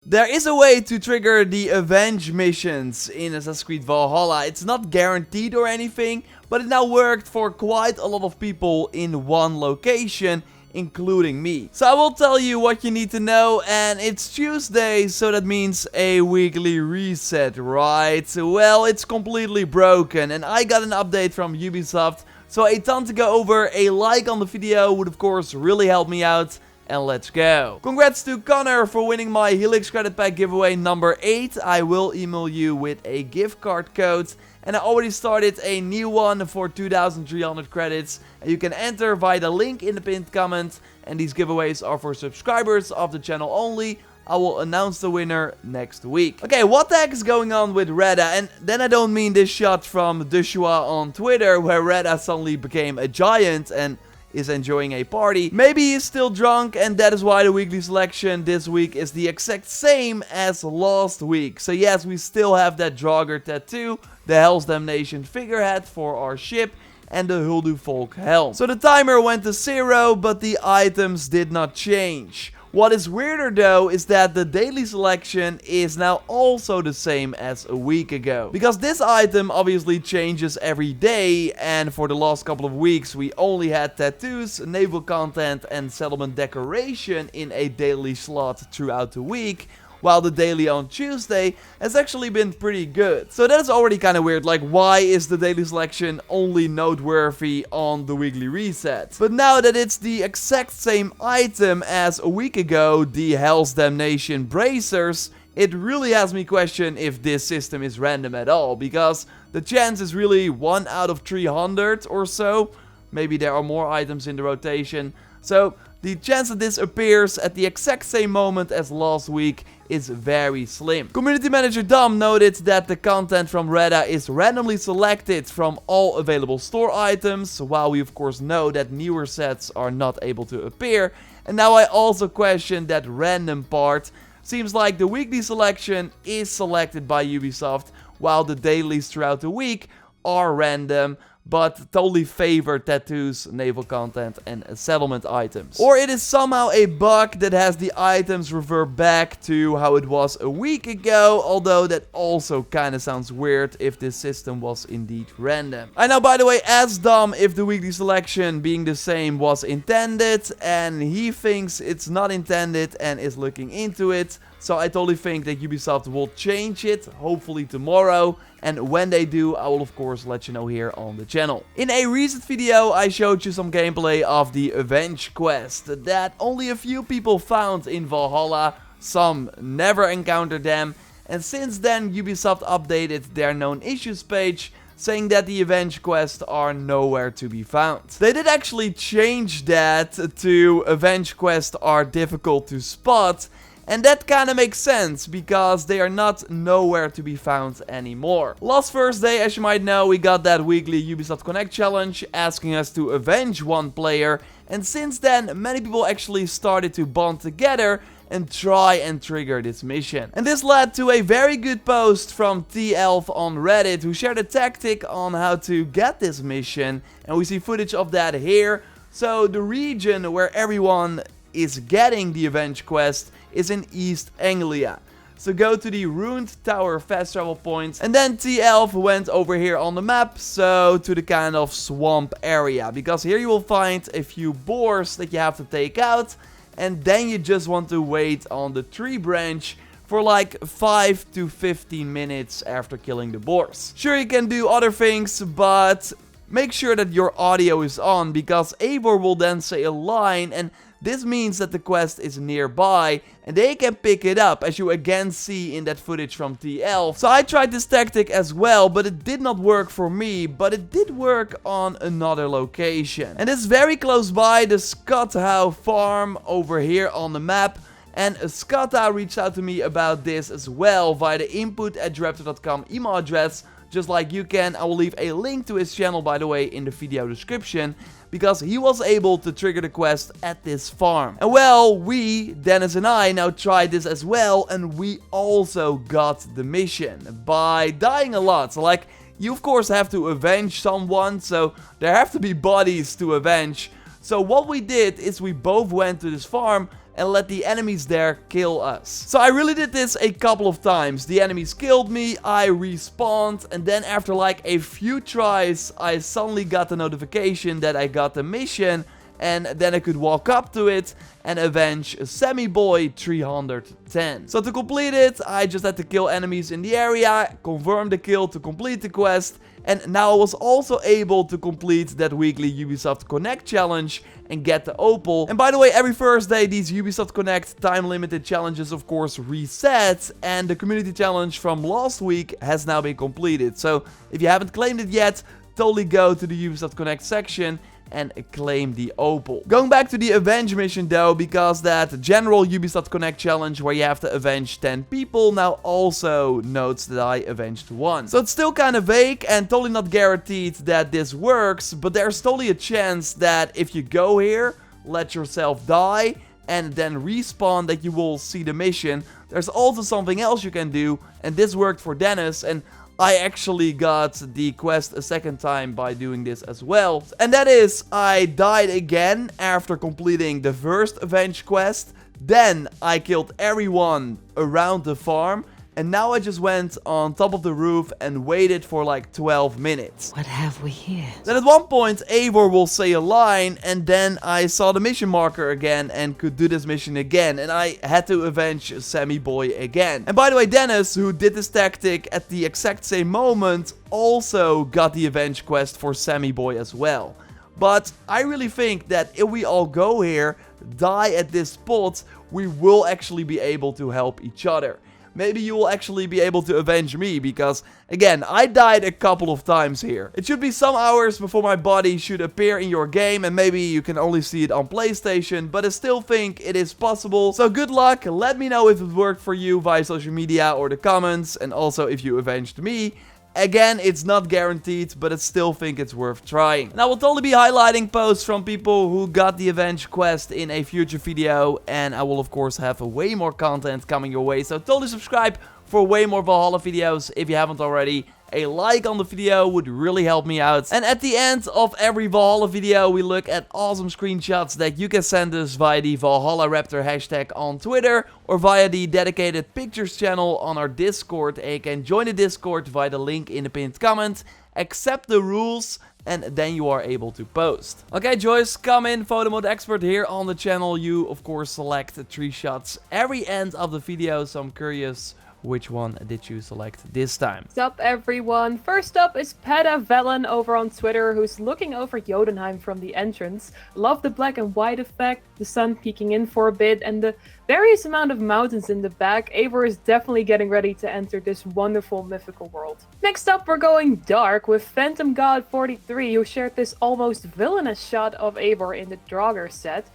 There is a way to trigger the Avenge missions in Assassin's Creed Valhalla. It's not guaranteed or anything, but it now worked for quite a lot of people in one location, including me. So I will tell you what you need to know, and it's Tuesday, so that means a weekly reset, right? Well, it's completely broken, and I got an update from Ubisoft, so a ton to go over. A like on the video would of course really help me out. And let's go. Congrats to Connor for winning my Helix credit pack giveaway number 8. I will email you with a gift card code. And I already started a new one for 2,300 credits. And you can enter via the link in the pinned comment. And these giveaways are for subscribers of the channel only. I will announce the winner next week. Okay, what the heck is going on with Reda? And then I don't mean this shot from Joshua on Twitter, where Reda suddenly became a giant and is enjoying a party. Maybe he's still drunk, and that is why the weekly selection this week is the exact same as last week. So yes, we still have that Draugr tattoo, the Hell's Damnation figurehead for our ship, and the Huldu Folk helm. So the timer went to 0, but the items did not change. What is weirder though is that the daily selection is now also the same as a week ago. Because this item obviously changes every day, and for the last couple of weeks we only had tattoos, naval content and settlement decoration in a daily slot throughout the week, while the daily on Tuesday has actually been pretty good. So that is already kind of weird, like why is the daily selection only noteworthy on the weekly reset? But now that it's the exact same item as a week ago, the Hell's Damnation bracers, it really has me question if this system is random at all, because the chance is really 1 out of 300 or so. Maybe there are more items in the rotation. So the chance that this appears at the exact same moment as last week is very slim. Community Manager Dom noted that the content from Reda is randomly selected from all available store items, while we of course know that newer sets are not able to appear. And now I also question that random part. Seems like the weekly selection is selected by Ubisoft, while the dailies throughout the week are random, but totally favor tattoos, naval content and settlement items. Or it is somehow a bug that has the items revert back to how it was a week ago, although that also kind of sounds weird if this system was indeed random. I know, by the way, asked Dom if the weekly selection being the same was intended, and he thinks it's not intended and is looking into it. So I totally think that Ubisoft will change it, hopefully tomorrow. And when they do, I will of course let you know here on the channel. In a recent video, I showed you some gameplay of the Avenge quest that only a few people found in Valhalla. Some never encountered them. And since then, Ubisoft updated their known issues page, saying that the Avenge quests are nowhere to be found. They did actually change that to Avenge quests are difficult to spot. And that kinda makes sense, because they are not nowhere to be found anymore. Last Thursday, as you might know, we got that weekly Ubisoft Connect challenge, asking us to avenge one player. And since then, many people actually started to bond together and try and trigger this mission. And this led to a very good post from T-Elf on Reddit, who shared a tactic on how to get this mission. And we see footage of that here. So the region where everyone is getting the Avenge quest is in East Anglia. So go to the Ruined Tower fast travel point, and then T-Elf went over here on the map, so to the kind of swamp area, because here you will find a few boars that you have to take out, and then you just want to wait on the tree branch for like 5 to 15 minutes after killing the boars. Sure, you can do other things, but make sure that your audio is on, because Eivor will then say a line, and this means that the quest is nearby and they can pick it up, as you again see in that footage from T-Elf. So I tried this tactic as well, but it did not work for me, but it did work on another location. And it's very close by the Skothow farm over here on the map. And Skothow reached out to me about this as well via the input@joraptor.com email address. Just like you can. I will leave a link to his channel, by the way, in the video description, because he was able to trigger the quest at this farm. And well, we, Dennis and I, now tried this as well, and we also got the mission by dying a lot. So like, you of course have to avenge someone, so there have to be bodies to avenge. So what we did is we both went to this farm and let the enemies there kill us. So I really did this a couple of times. The enemies killed me, I respawned, and then after like a few tries, I suddenly got the notification that I got the mission, and then I could walk up to it and avenge Sammy Boy 310. So to complete it, I just had to kill enemies in the area, confirm the kill to complete the quest, and now I was also able to complete that weekly Ubisoft Connect challenge and get the opal. And by the way, every Thursday these Ubisoft Connect time limited challenges of course reset, and the community challenge from last week has now been completed. So if you haven't claimed it yet, totally go to the Ubisoft Connect section and claim the opal. Going back to the Avenge mission though, because that general Ubisoft Connect challenge where you have to avenge 10 people now also notes that I avenged 1. So it's still kind of vague and totally not guaranteed that this works, but there's totally a chance that if you go here, let yourself die, and then respawn, that you will see the mission. There's also something else you can do, and this worked for Dennis, and I actually got the quest a second time by doing this as well. And that is, I died again after completing the first Avenge quest. Then I killed everyone around the farm. And now I just went on top of the roof and waited for like 12 minutes. What have we here? Then at one point, Eivor will say a line, and then I saw the mission marker again and could do this mission again. And I had to avenge Sammy Boy again. And by the way, Dennis, who did this tactic at the exact same moment, also got the Avenge quest for Sammy Boy as well. But I really think that if we all go here, die at this spot, we will actually be able to help each other. Maybe you will actually be able to avenge me, because, again, I died a couple of times here. It should be some hours before my body should appear in your game, and maybe you can only see it on PlayStation, but I still think it is possible. So good luck, let me know if it worked for you via social media or the comments, and also if you avenged me. Again, it's not guaranteed, but I still think it's worth trying. And I will totally be highlighting posts from people who got the Avenge quest in a future video. And I will of course have way more content coming your way. So totally subscribe for way more Valhalla videos if you haven't already. A like on the video would really help me out. And at the end of every Valhalla video, we look at awesome screenshots that you can send us via the ValhallaRaptor hashtag on Twitter or via the dedicated pictures channel on our Discord. And you can join the Discord via the link in the pinned comment, accept the rules, and then you are able to post. Okay, Joyce, come in, photo mode expert here on the channel. You, of course, select 3 shots every end of the video, so I'm curious, which one did you select this time? What's up, everyone? First up is Peta Velen over on Twitter, who's looking over Jotunheim from the entrance. Love the black and white effect, the sun peeking in for a bit, and the various amount of mountains in the back. Eivor is definitely getting ready to enter this wonderful mythical world. Next up, we're going dark with Phantom God 43, who shared this almost villainous shot of Eivor in the Draugr set.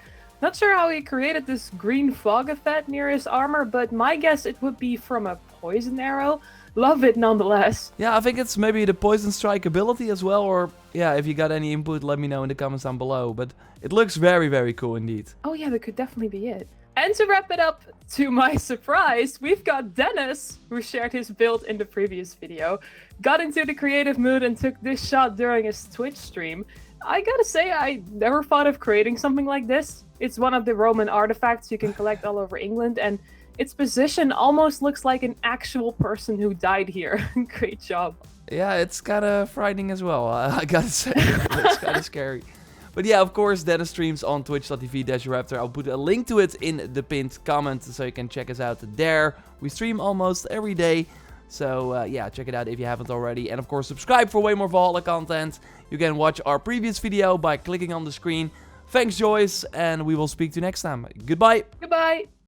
Not sure how he created this green fog effect near his armor, but my guess it would be from a poison arrow. Love it nonetheless. Yeah, I think it's maybe the poison strike ability as well, or yeah, if you got any input, let me know in the comments down below. But it looks very, very cool indeed. Oh yeah, that could definitely be it. And to wrap it up, to my surprise, we've got Dennis, who shared his build in the previous video, got into the creative mood and took this shot during his Twitch stream. I gotta say, I never thought of creating something like this. It's one of the Roman artifacts you can collect all over England, and its position almost looks like an actual person who died here. Great job. Yeah, it's kind of frightening as well, I gotta say. It's kind of scary. But yeah, of course, Dennis streams on twitch.tv/JorRaptor. I'll put a link to it in the pinned comment so you can check us out there. We stream almost every day. So yeah, check it out if you haven't already. And of course, subscribe for way more Valhalla content. You can watch our previous video by clicking on the screen. Thanks, Joyce, and we will speak to you next time. Goodbye. Goodbye.